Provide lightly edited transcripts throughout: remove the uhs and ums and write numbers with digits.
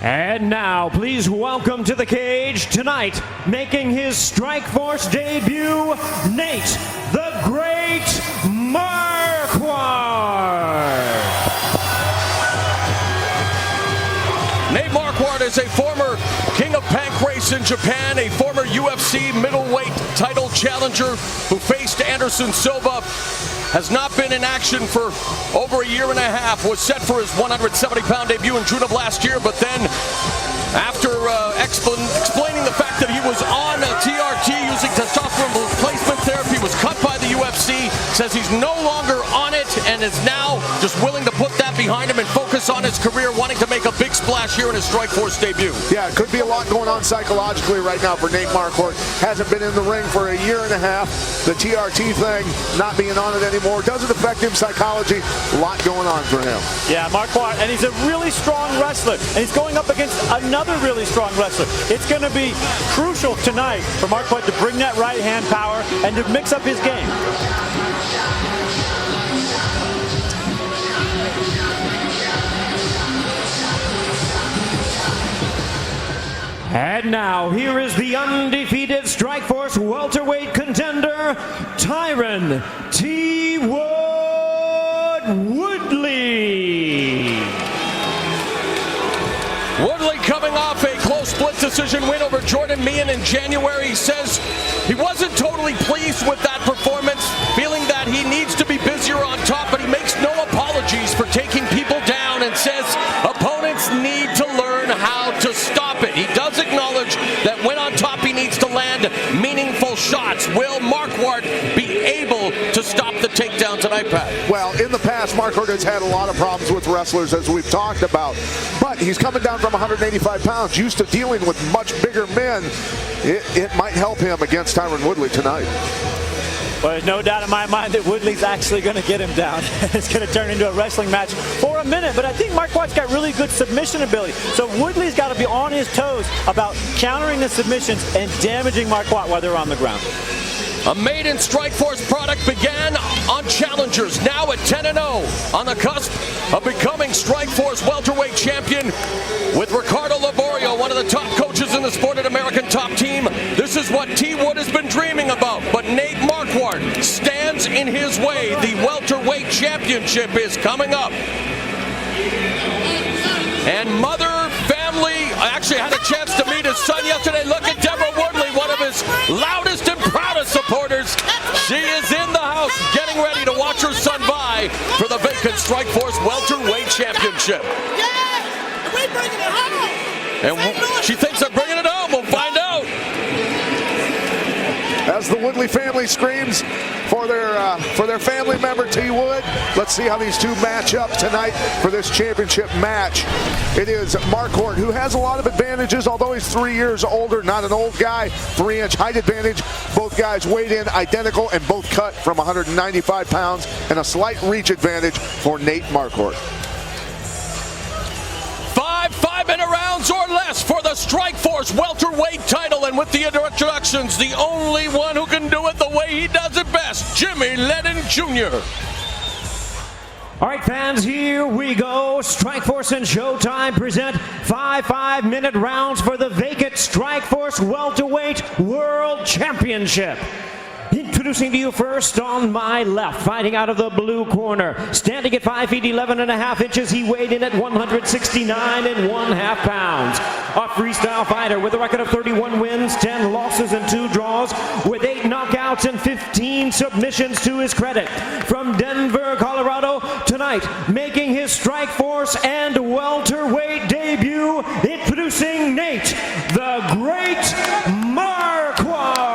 And now, please welcome to the cage tonight, making his Strikeforce debut, Nate the Great Marquadt. Nate Marquadt is a former King of Pancrase in Japan, a former UFC middleweight title challenger who faced Anderson Silva. Has not been in action for over a year and a half, was set for his 170-pound debut in June of last year, but then after explaining the fact that he was on a TRT using testosterone replacement therapy, was cut by the UFC, says he's no longer on it and is now just willing to put that behind him and focus on his career, wanting to make a big splash here in his Strikeforce debut. Yeah, it could be a lot going on psychologically right now for Nate Marquadt. Hasn't been in the ring for a year and a half. The TRT thing, not being on it anymore, doesn't affect him psychology. A lot going on for him. Yeah, Marquadt, and he's a really strong wrestler, and he's going up against another really strong wrestler. It's going to be crucial tonight for Marquadt to bring that right hand power and to mix up his game. And now, here is the undefeated Strikeforce welterweight contender, Tyron T. Woodley. Woodley coming off a close split decision win over Jordan Meehan in January. He says he wasn't totally pleased with that performance, feeling that he needs to be busier on top, but he makes no apologies for taking people down and says opponents need to learn how to stop it. He does acknowledge that when on top he needs to land meaningful shots. Will Marquadt be able to stop the takedown tonight, Pat? Well, in the past, Marquadt has had a lot of problems with wrestlers, as we've talked about. But he's coming down from 185 pounds, used to dealing with much bigger men. It might help him against Tyron Woodley tonight. Well, there's no doubt in my mind that Woodley's actually going to get him down. It's going to turn into a wrestling match for a minute, but I think Marquardt's got really good submission ability. So Woodley's got to be on his toes about countering the submissions and damaging Marquadt while they're on the ground. A maiden Strikeforce product began on challengers, now at 10-0, on the cusp of becoming Strikeforce welterweight champion with Ricardo Laborio, one of the top coaches in the sport at American Top Team. This is what T. Wood has been dreaming about, but Nate Marquadt stands in his way. The welterweight championship is coming up. And mother, family, I actually had a chance to meet his son yesterday. Look at Deborah Woodley, one of his loudest and proudest supporters. She is in the house getting ready to watch her son vie for the vacant Strikeforce welterweight championship. Yeah, we bringing it home. And she thinks they're bringing it home. We'll find out. As the Woodley family screams for their family member T. Wood, let's see how these two match up tonight for this championship match. It is Marquadt, who has a lot of advantages, although he's 3 years older, not an old guy. 3-inch height advantage. Both guys weighed in identical and both cut from 195 pounds, and a slight reach advantage for Nate Marquadt. 5-minute rounds or less for the Strikeforce welterweight title, and with the introductions, the only one who can do it the way he does it best, Jimmy Lennon Jr. All right, fans, here we go. Strikeforce and Showtime present 5-minute rounds for the vacant Strikeforce welterweight world championship. Introducing to you first on my left, fighting out of the blue corner, standing at 5 feet 11.5 inches, he weighed in at 169.5 pounds. A freestyle fighter with a record of 31 wins, 10 losses, and 2 draws, with 8 knockouts and 15 submissions to his credit. From Denver, Colorado, tonight, making his Strikeforce and welterweight debut, introducing Nate the Great Marquadt.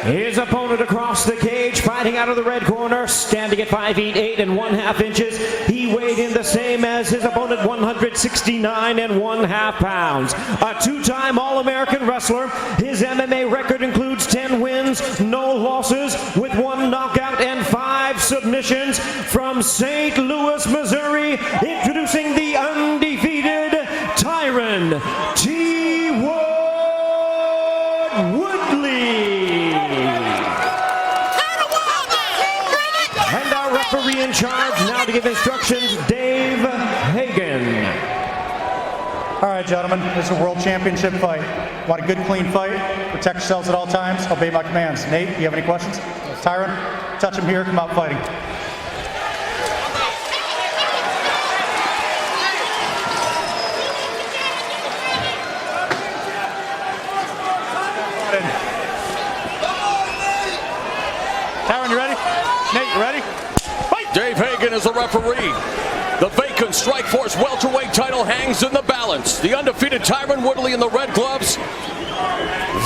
His opponent across the cage, fighting out of the red corner, standing at 5 feet 8.5 inches. He weighed in the same as his opponent, 169.5 pounds. A two-time All-American wrestler. His MMA record includes 10 wins, no losses, with 1 knockout and 5 submissions. From St. Louis, Missouri, introducing the undefeated Tyron T. Woodley. And our referee in charge now to give instructions, Dave Hagen. All right, gentlemen, this is a world championship fight. Want a good, clean fight? Protect yourselves at all times. Obey my commands. Nate, do you have any questions? Tyron, touch him here. Come out fighting. Tyron, you ready? Nate, you ready? Fight! Dave Hagen is the referee. The vacant Strikeforce welterweight title hangs in the balance. The undefeated Tyron Woodley in the red gloves.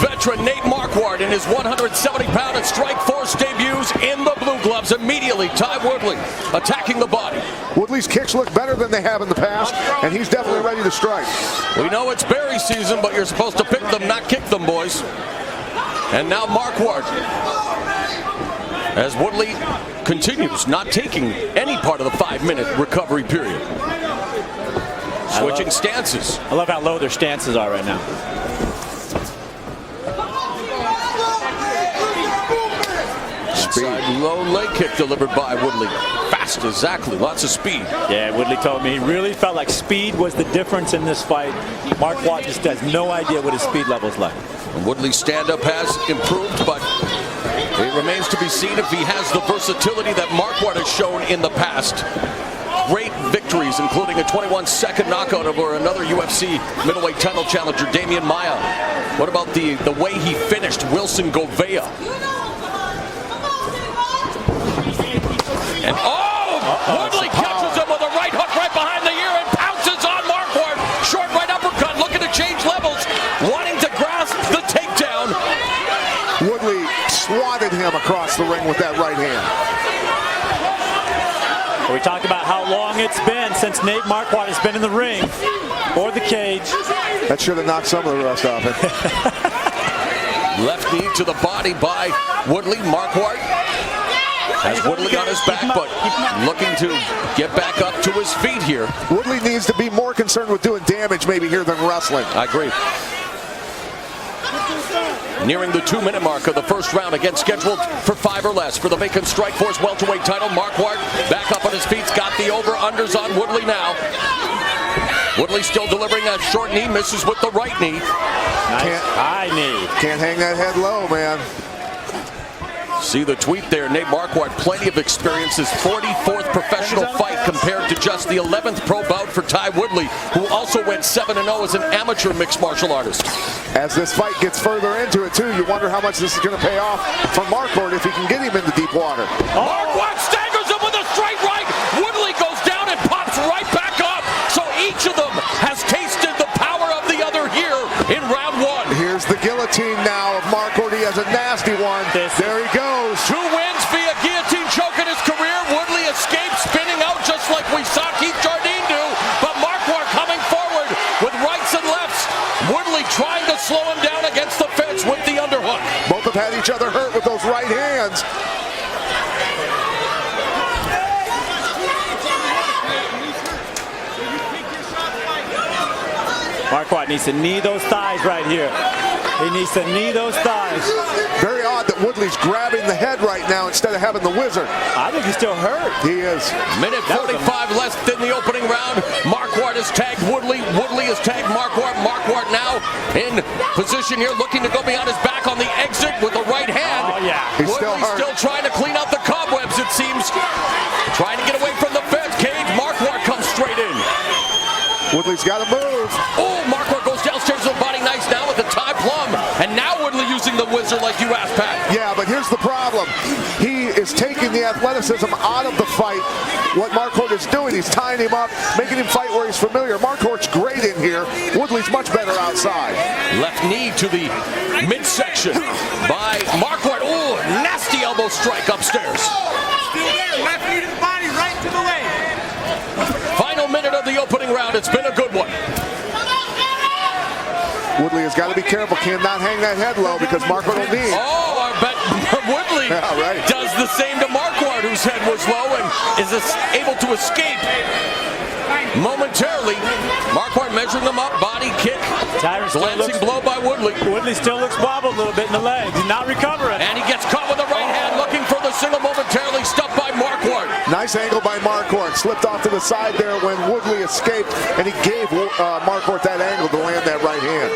Veteran Nate Marquardt in his 170-pound at Strikeforce debuts in the blue gloves. Immediately, Ty Woodley attacking the body. Woodley's kicks look better than they have in the past, and he's definitely ready to strike. We know it's berry season, but you're supposed to pick them, not kick them, boys. And now Marquardt, as Woodley continues not taking any part of the 5-minute recovery period. Switching stances. I love how low their stances are right now. Side low leg kick delivered by Woodley. Fast, exactly. Lots of speed. Yeah, Woodley told me he really felt like speed was the difference in this fight. Marquardt just has no idea what his speed level is like. And Woodley's stand-up has improved, but it remains to be seen if he has the versatility that Marquardt has shown in the past. Great victories, including a 21-second knockout over another UFC middleweight title challenger, Damian Maia. What about the way he finished Wilson Govea? And Woodley catches him with a right hook right behind the ear and pounces on Marquardt. Short right uppercut, looking to change levels, wanting to grasp the takedown. Woodley swatted him across the ring with that right hand. We talked about how long it's been since Nate Marquardt has been in the ring or the cage. That should have knocked some of the rust off it. Left knee to the body by Woodley. Marquardt has Woodley on his back, but looking to get back up to his feet here. Woodley needs to be more concerned with doing damage maybe here than wrestling. I agree. Nearing the 2-minute mark of the first round, again scheduled for 5 or less for the vacant Strikeforce welterweight title. Marquardt back up on his feet, got the over-unders on Woodley now. Woodley still delivering a short knee, misses with the right knee. Nice high knee. Can't hang that head low, man. See the tweet there, Nate Marquardt, plenty of experience. His 44th professional fight compared to just the 11th pro bout for Ty Woodley, who also went 7-0 as an amateur mixed martial artist. As this fight gets further into it, too, you wonder how much this is going to pay off for Marquardt if he can get him into deep water. Marquardt staggers him with a straight right. Woodley goes down and pops right back up. So each of them has tasted the power of the other here in round 1. Here's the guillotine now of Marquardt. He has a nasty one. There he goes. 2 wins via guillotine choke in his career. Woodley escaped spinning out just like we saw Keith Jardine do. But Marquardt coming forward with rights and lefts. Woodley trying to slow him down against the fence with the underhook. Both have had each other hurt with those right hands. Marquardt needs to knee those thighs right here. He needs to knee those thighs. Very odd that Woodley's grabbing the head right now instead of having the wizard. I think he's still hurt. He is. Minute 45 left in the opening round. Marquardt has tagged Woodley. Woodley has tagged Marquardt. Marquardt now in position here, looking to go behind his back on the exit with the right hand. Oh, yeah. He's Woodley still trying to clean out the cobwebs, it seems. Trying to get away from the fence cage. Marquardt comes straight in. Woodley's got to move. Oh, Marquardt goes downstairs to the body nice now with the tie plum. And now Woodley using the wizard like you asked, Pat. Yeah, but here's the problem. He is taking the athleticism out of the fight. What Marquardt is doing, he's tying him up, making him fight where he's familiar. Marquardt's great in here. Woodley's much better outside. Left knee to the midsection by Marquardt. Oh, nasty elbow strike upstairs. Still there. Left knee to the body, right to the leg. Final minute of the opening round. It's been a good one. Woodley has got to be careful, cannot hang that head low because Marquardt will knee. Oh, I bet Woodley does the same to Marquardt, whose head was low and is able to escape momentarily. Marquardt measuring him up, body kick, glancing blow by Woodley. Woodley still looks wobbled a little bit in the legs. He's not recovering. And he gets caught with the right hand. Look looking for the single, momentarily stopped by Marquadt. Nice angle by Marquadt. Slipped off to the side there when Woodley escaped, and he gave Marquadt that angle to land that right hand.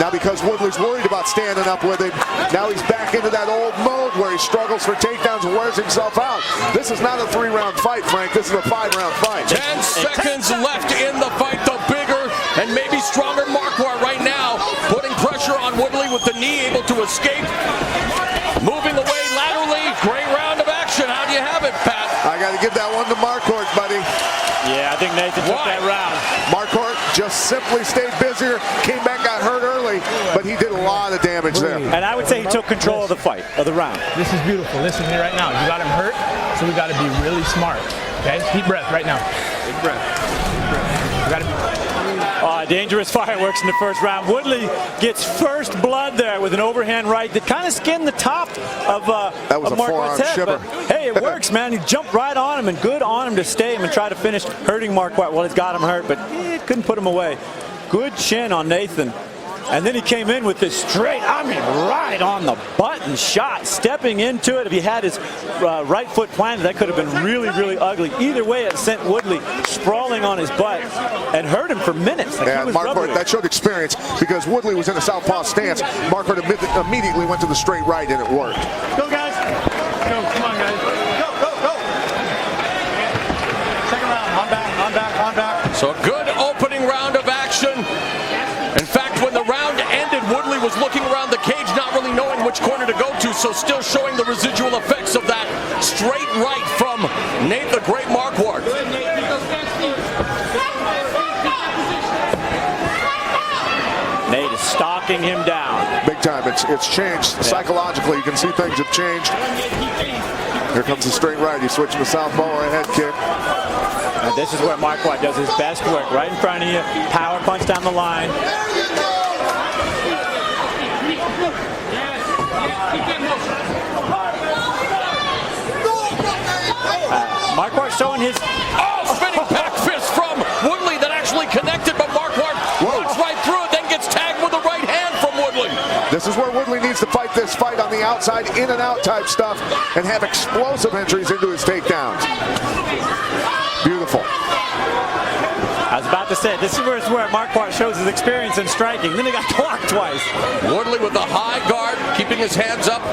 Now because Woodley's worried about standing up with him, now he's back into that old mode where he struggles for takedowns and wears himself out. This is not a 3-round fight, Frank. This is a 5-round fight. 10 seconds left in the fight. The bigger and maybe stronger Marquadt right now, putting pressure on Woodley with the knee, able to escape. Moving away laterally. Great round of action. How do you have it, Pat? I got to give that one to Marquadt, buddy. Yeah, I think Nathan took that round. Marquadt just simply stayed busier, came back, got hurt early, but he did a lot of damage there. And I would say he took control of the fight, of the round. This is beautiful. Listen to me right now. You got him hurt, so we got to be really smart. Okay? Deep breath right now. Big breath. You got to be... Dangerous fireworks in the first round. Woodley gets first blood there with an overhand right that kind of skinned the top of Marquardt's head. Shiver. But, hey, it works, man. He jumped right on him, and good on him to stay him and try to finish hurting Marquadt. Well, he's got him hurt, but couldn't put him away. Good chin on Nathan. And then he came in with this straight, right on the button shot, stepping into it. If he had his right foot planted, that could have been really, really ugly. Either way, it sent Woodley sprawling on his butt and hurt him for minutes. Like yeah, Marquadt, that showed experience because Woodley was in a southpaw stance. Marquadt immediately went to the straight right, and it worked. Go, guys. Go, come on, guys. Go, go, go. Second round, on back. So a good opening round of action. In fact, when the round ended, Woodley was looking around the cage, not really knowing which corner to go to, so still showing the residual effects of that straight right from Nate the Great Marquadt. Nate is stalking him down. Big time. It's changed. Yeah. Psychologically, you can see things have changed. Here comes the straight right. He's switching to southpaw or a head kick. And this is where Marquadt does his best work, right in front of you, power punch down the line. Marquadt showing his... spinning back fist from Woodley that actually connected, but Marquadt walks right through it, then gets tagged with a right hand from Woodley. This is where Woodley needs to fight this fight on the outside, in and out type stuff, and have explosive entries into his takedowns. Beautiful. I was about to say, this is where Marquadt shows his experience in striking. Then he got clocked twice. Woodley with a high guard, keeping his hands up.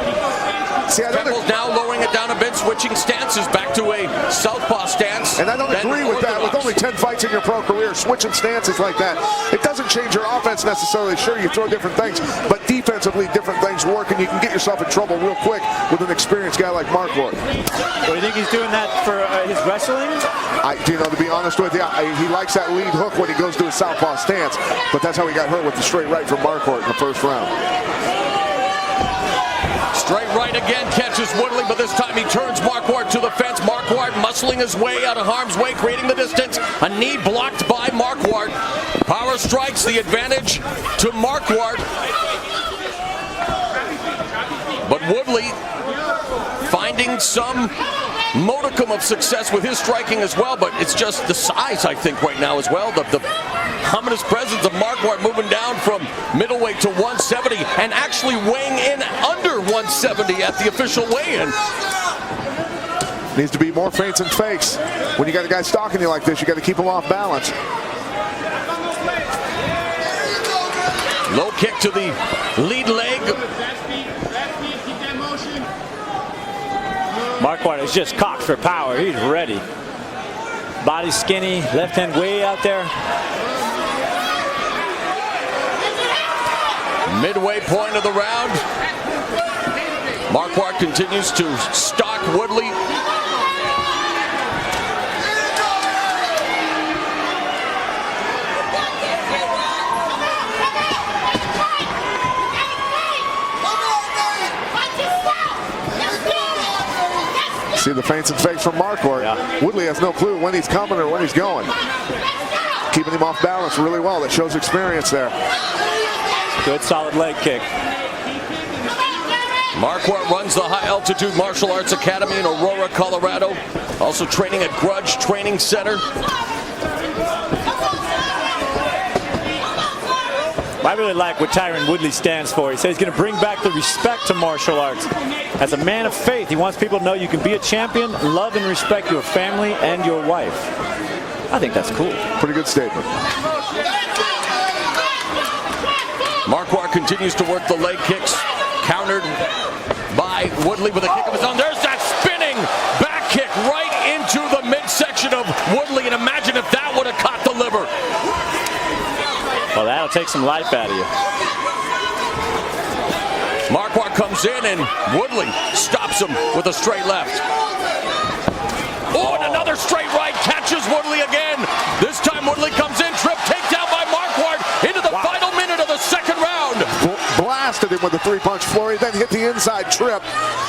See, Pebbles now lowering it down a bit, switching stances back to a southpaw stance. And I don't agree with that. With only 10 fights in your pro career, switching stances like that, it doesn't change your offense necessarily. Sure, you throw different things, but defensively, different things work, and you can get yourself in trouble real quick with an experienced guy like Marquadt. Do you think he's doing that for his wrestling? To be honest with you, he likes that lead hook when he goes to his southpaw stance, but that's how he got hurt with the straight right from Marquadt in the first round. Straight right again catches Woodley, but this time he turns Marquadt to the fence. Marquadt muscling his way out of harm's way, creating the distance. A knee blocked by Marquadt. Power strikes, the advantage to Marquadt. But Woodley finding some modicum of success with his striking as well, but it's just the size, I think, right now as well. The ominous presence of Marquadt moving down from middleweight to 170 and actually weighing in under 170 at the official weigh-in. Needs to be more feints and fakes. When you got a guy stalking you like this, you got to keep him off balance. Low kick to the lead leg. Marquadt is just cocked for power. He's ready. Body skinny, left hand way out there. Midway point of the round. Marquadt continues to stalk Woodley. See the feints and fakes from Marquadt. Yeah. Woodley has no clue when he's coming or when he's going. Keeping him off balance really well. That shows experience there. Good solid leg kick. Marquadt runs the High Altitude Martial Arts Academy in Aurora, Colorado. Also training at Grudge Training Center. I really like what Tyron Woodley stands for. He says he's going to bring back the respect to martial arts. As a man of faith, he wants people to know you can be a champion, love and respect your family and your wife. I think that's cool. Pretty good statement. Marquadt continues to work the leg kicks, countered by Woodley with a kick of his own. There's that spinning back kick right into the midsection of Woodley, and imagine if that would have caught the liver. Well, that'll take some life out of you. Marquadt comes in and Woodley stops him with a straight left. Oh, and another straight right catches Woodley again. This time Woodley comes in, trip takedown by Marquadt into the final minute of the second round. Blasted him with a three-punch flurry, then hit the inside trip.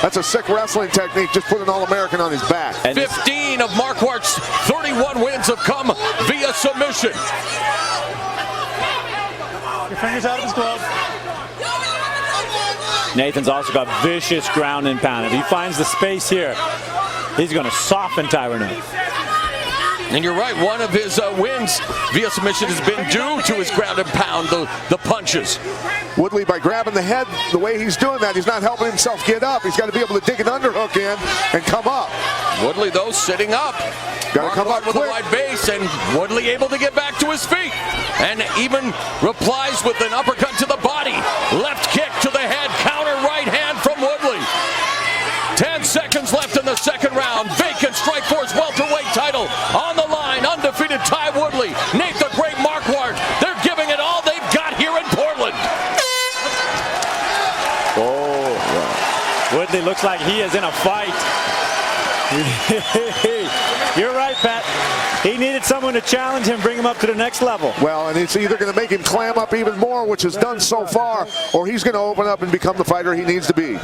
That's a sick wrestling technique, just put an All-American on his back. And 15 of Marquardt's 31 wins have come via submission. Your fingers out of his glove. Nathan's also got vicious ground and pound. If he finds the space here, he's going to soften Tyron up. And you're right, one of his wins via submission has been due to his ground and pound, the punches. Woodley, by grabbing the head, the way he's doing that, he's not helping himself get up. He's got to be able to dig an underhook in and come up. Woodley, though, sitting up. Got to come up with quick. a wide base, and Woodley able to get back to his feet. And even replies with an uppercut to the body. Left kick to the head, counter right hand from Woodley. 10 seconds left in the second round. Vacant Strikeforce welterweight title on the line. Undefeated Ty Woodley, Nate the Great Marquardt. They're giving it all they've got here in Portland. Oh, Woodley looks like he is in a fight. You're right, Pat. He needed someone to challenge him, bring him up to the next level. Well, and it's either going to make him clam up even more, which is done so far, or he's going to open up and become the fighter he needs to be. Deep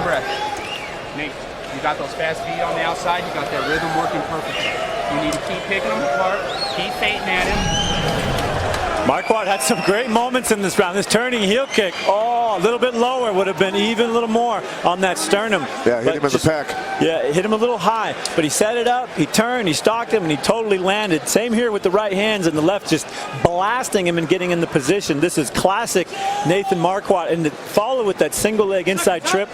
breath. Nate, you got those fast feet on the outside. You got that rhythm working perfectly. You need to keep picking them apart. Keep feinting at him. Marquardt had some great moments in this round. This turning heel kick, a little bit lower would have been even a little more on that sternum. Yeah, hit him in the pec. Yeah, hit him a little high, but he set it up, he turned, he stalked him, and he totally landed. Same here with the right hands and the left, just blasting him and getting in the position. This is classic Nathan Marquardt, and to follow with that single leg inside trip,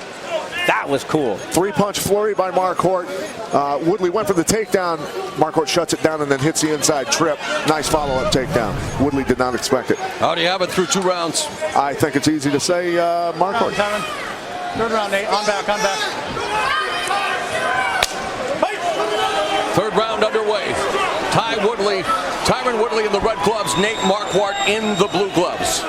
that was cool. Three-punch flurry by Marquardt. Woodley went for the takedown. Marquardt shuts it down and then hits the inside trip. Nice follow-up takedown. Woodley did not expect it. How do you have it through 2 rounds? I think it's easy to say Marquardt. Third round, Nate. On back, on back. Third round underway. Tyron Woodley in the red gloves, Nate Marquardt in the blue gloves.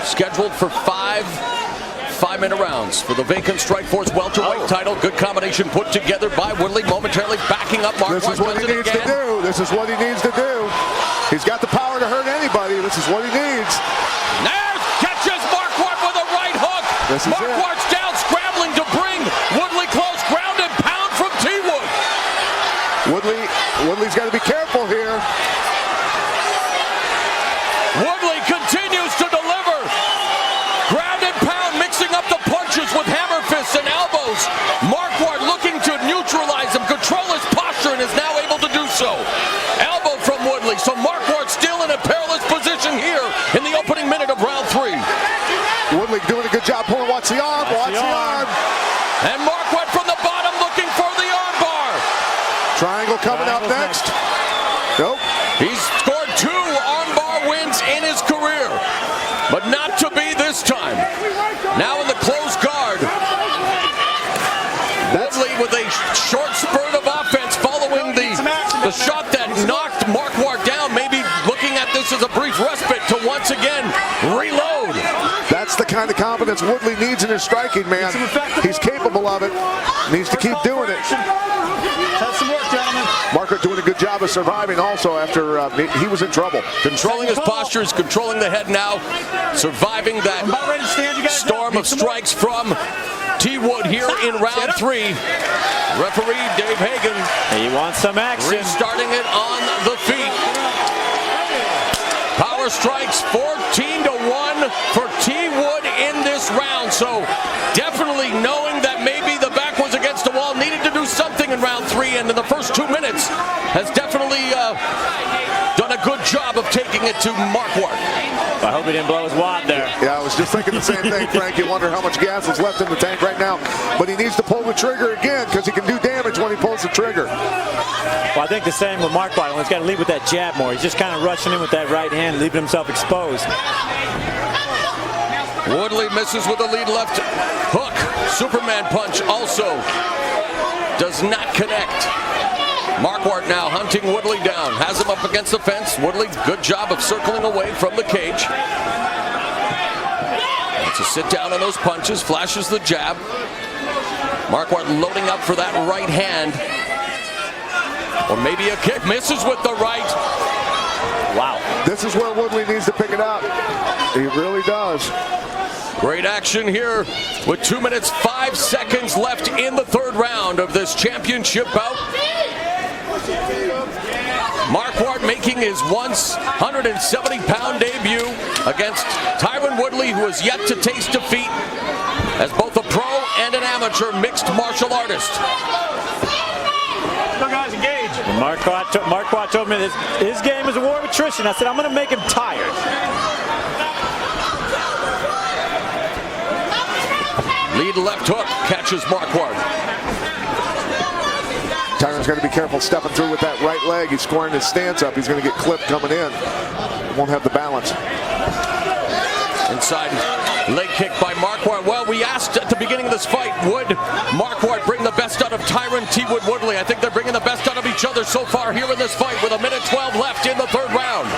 Scheduled for 5-minute rounds for the vacant Strikeforce welterweight title. Good combination put together by Woodley, momentarily backing up Marquardt. This is what he needs to do. This is what he needs to do. He's got the power to hurt anybody. This is what he needs. There catches Marquardt with a right hook. Marquardt's down, scrambling to bring Woodley close. Ground and pound from T-Wood. Woodley's got to be careful here. Woodley continues to deliver. Ground and pound, mixing up the punches with hammer fists and elbows. Marquardt looking to neutralize him, control his posture, and is now able to do so. Elbow from Woodley, so Marquardt still in a perilous position here in the opening minute of round 3. Woodley doing a good job pulling. Watch the arm. Watch the arm. And Marquardt from the bottom looking for the arm bar. Triangle coming up next. Nope. He's scored 2 armbar wins in his career, but not to be this time. Now in the closed guard. Woodley with a short spurt of offense following the shot that knocked Marquardt down, maybe looking at this as a brief respite to once again reload. That's the kind of confidence Woodley needs in his striking, man. He's capable of it. Needs to keep doing it. Have some work, gentlemen. Marquardt doing a good job of surviving also after he was in trouble. Controlling his postures, controlling the head now, surviving that storm of strikes from T-Wood here in round 3. Referee Dave Hagan. He wants some action. Restarting it on the feet. Power strikes 14-1 for T-Wood in this round. So definitely knowing that maybe the back was against the wall, needed to do something in round 3, and in the first 2 minutes has definitely done a good job of taking taking it to Marquadt. I hope he didn't blow his wad there. Yeah, I was just thinking the same thing, Frank. You wonder how much gas is left in the tank right now. But he needs to pull the trigger again because he can do damage when he pulls the trigger. Well, I think the same with Marquadt. He's got to lead with that jab more. He's just kind of rushing in with that right hand, leaving himself exposed. Woodley misses with a lead left hook. Superman punch also does not connect. Marquadt now hunting Woodley down. Has him up against the fence. Woodley, good job of circling away from the cage. To sit down on those punches, flashes the jab. Marquadt loading up for that right hand. Or maybe a kick. Misses with the right. Wow. This is where Woodley needs to pick it up. He really does. Great action here with 2 minutes 5 seconds left in the third round of this championship bout. Marquadt making his once 170-pound debut against Tyron Woodley, who has yet to taste defeat as both a pro and an amateur mixed martial artist. So guys, engage. Marquadt told me his game is a war of attrition. I said, I'm going to make him tired. Lead left hook catches Marquadt. Tyron's got to be careful stepping through with that right leg. He's scoring his stance up. He's going to get clipped coming in. Won't have the balance. Inside leg kick by Marquadt. Well, we asked at the beginning of this fight, would Marquadt bring the best out of Tyron T. Woodley? I think they're bringing the best out of each other so far here in this fight with 1 minute 12 left in the third round.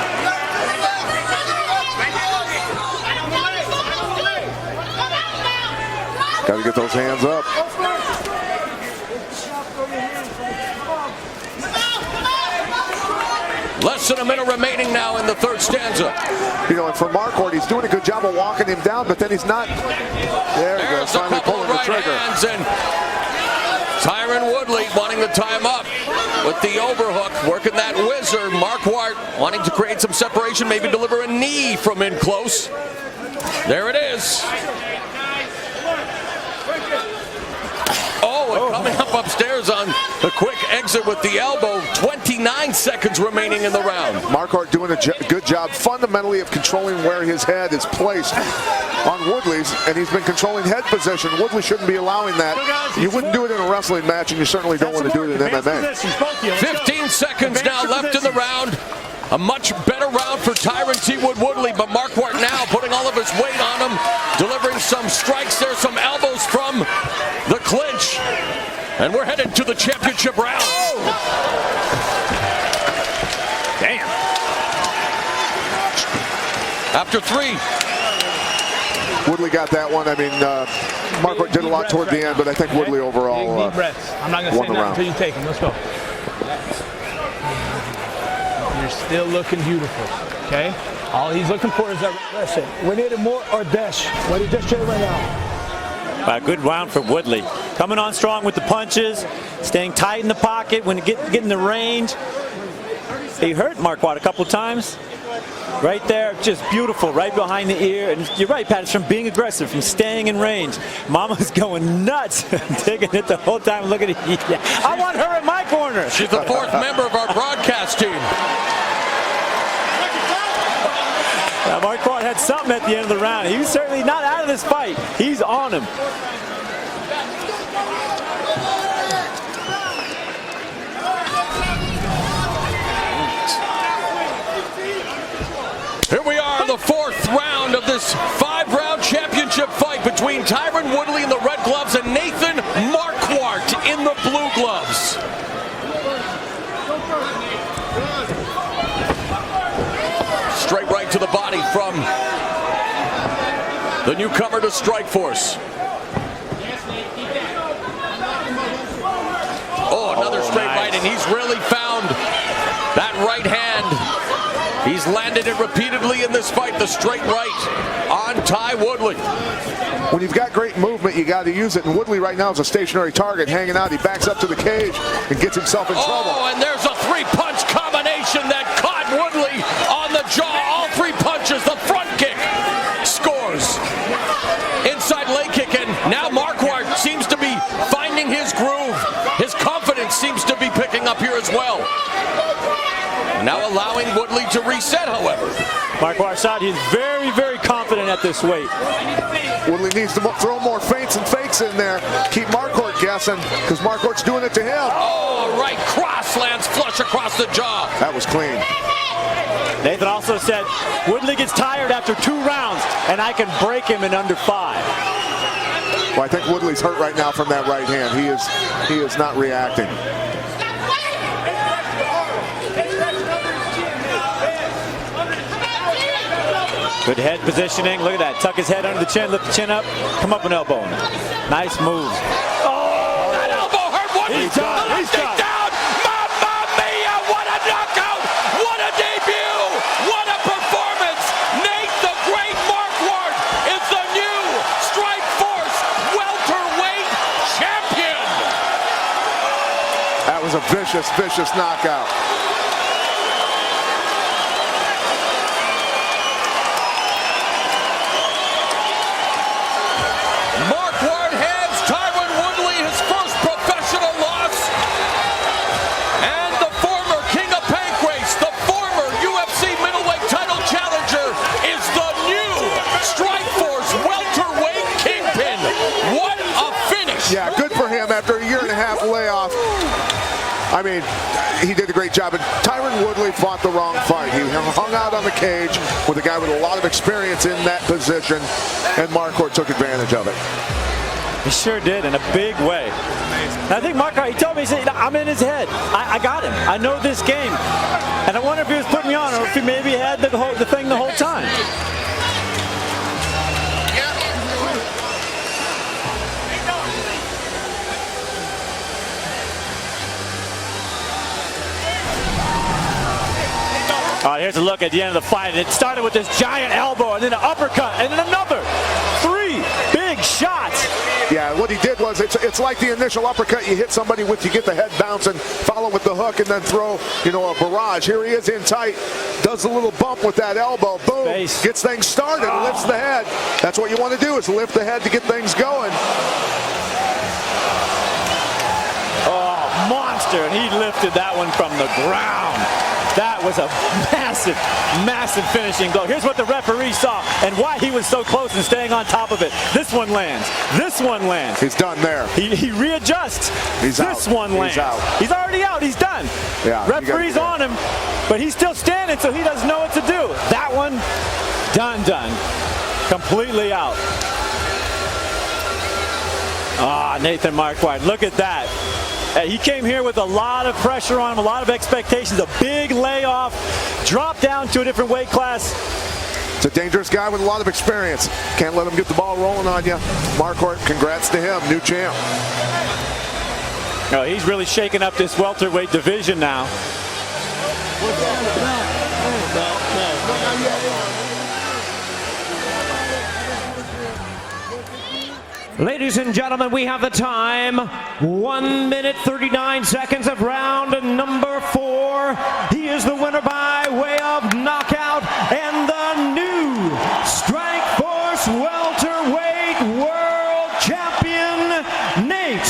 Got to get those hands up. Less than a minute remaining now in the third stanza. You know, and for Marquadt, he's doing a good job of walking him down, but then he's not. There he goes, finally pulling the trigger. And Tyron Woodley wanting to tie him up with the overhook, working that whizzer. Marquadt wanting to create some separation, maybe deliver a knee from in close. There it is. Oh, and coming up upstairs on the quick exit with the elbow. 29 seconds remaining in the round. Marquadt doing a good job fundamentally of controlling where his head is placed on Woodley's, and he's been controlling head position. Woodley shouldn't be allowing that. You wouldn't do it in a wrestling match, and you certainly don't want to do it in MMA. 15 seconds now left in the round. A much better round for Tyron T. Woodley, but Marquadt now putting all of his weight on him, delivering some strikes there, some elbows from the clinch. And we're headed to the championship round. Damn. After 3. Woodley got that one. I mean, Marquadt did a lot toward the end, but I think Woodley overall deep breaths. I'm not going to say nothing until you take them. Let's go. You're still looking beautiful, okay? All he's looking for is that. Listen, we need more or dash. What he just did right now. A good round for Woodley. Coming on strong with the punches, staying tight in the pocket when getting the range. He hurt Marquadt a couple times. Right there, just beautiful, right behind the ear. And you're right, Pat, it's from being aggressive, from staying in range. Mama's going nuts, taking it the whole time. Look at it. Yeah. I want her in my corner. She's the 4th member of our broadcast team. Now, Marquadt had something at the end of the round. He was certainly not out of this fight. He's on him. Here we are, the 4th round of this 5-round championship fight between Tyron Woodley in the red gloves and Nathan Marquadt in the blue gloves. Straight right to the body from the newcomer to Strikeforce. Oh, another straight right, and he's really found that right hand. He's landed it repeatedly in this fight, the straight right on Ty Woodley. When you've got great movement, you got to use it. And Woodley right now is a stationary target, hanging out. He backs up to the cage and gets himself in trouble. Oh, and there's a 3-punch combination that caught Woodley on the jaw. All 3 punches, the front kick scores. Inside leg kick, and now Marquadt seems to be finding his groove. His confidence seems to be picking up here as well. Now allowing Woodley to reset, however. Marquadt, he's very, very confident at this weight. Woodley needs to throw more feints and fakes in there. Keep Marquadt guessing, because Marquardt's doing it to him. Oh, right cross lands flush across the jaw. That was clean. Nathan also said, Woodley gets tired after 2 rounds, and I can break him in under 5. Well, I think Woodley's hurt right now from that right hand. He is not reacting. Good head positioning. Look at that. Tuck his head under the chin, lift the chin up, come up an elbow. Nice move. Oh, that elbow hurt Woodley. He's done. He's down. Mamma mia, what a knockout. What a debut. What a performance. Nate the Great Marquadt is the new Strikeforce welterweight champion. That was a vicious, vicious knockout. Marquadt hands Tyron Woodley his first professional loss. And the former King of Pancrase, the former UFC middleweight title challenger, is the new Strikeforce welterweight kingpin. What a finish. Yeah, good for him after a 1.5-year layoff. I mean, he did a great job. And Tyron Woodley fought the wrong fight. He hung out on the cage with a guy with a lot of experience in that position, and Marquadt took advantage of it. He sure did, in a big way. And I think Marquadt, he told me, he said, I'm in his head. I got him. I know this game. And I wonder if he was putting me on or if he maybe had the thing the whole time. All right, here's a look at the end of the fight. It started with this giant elbow and then an uppercut and then another. 3 big shots. Yeah, what he did was, it's like the initial uppercut you hit somebody with, you get the head bouncing, follow with the hook, and then throw, a barrage. Here he is in tight, does a little bump with that elbow, boom, gets things started, lifts the head. That's what you want to do, is lift the head to get things going. Oh, monster, and he lifted that one from the ground. That was a massive, massive finishing blow. Here's what the referee saw and why he was so close and staying on top of it. This one lands. This one lands. He's done there. He readjusts. He's this out. one lands. He's out. He's already out. He's done. Yeah, referee's on him, but he's still standing, so he doesn't know what to do. That one, done. Completely out. Ah, Nathan Marquadt, look at that. He came here with a lot of pressure on him, a lot of expectations, a big layoff, dropped down to a different weight class. It's a dangerous guy with a lot of experience. Can't let him get the ball rolling on you. Marquadt, congrats to him, new champ. Oh, he's really shaking up this welterweight division now. Ladies and gentlemen, we have the time. 1 minute, 39 seconds of round number 4. He is the winner by way of knockout and the new Strikeforce welterweight world champion, Nate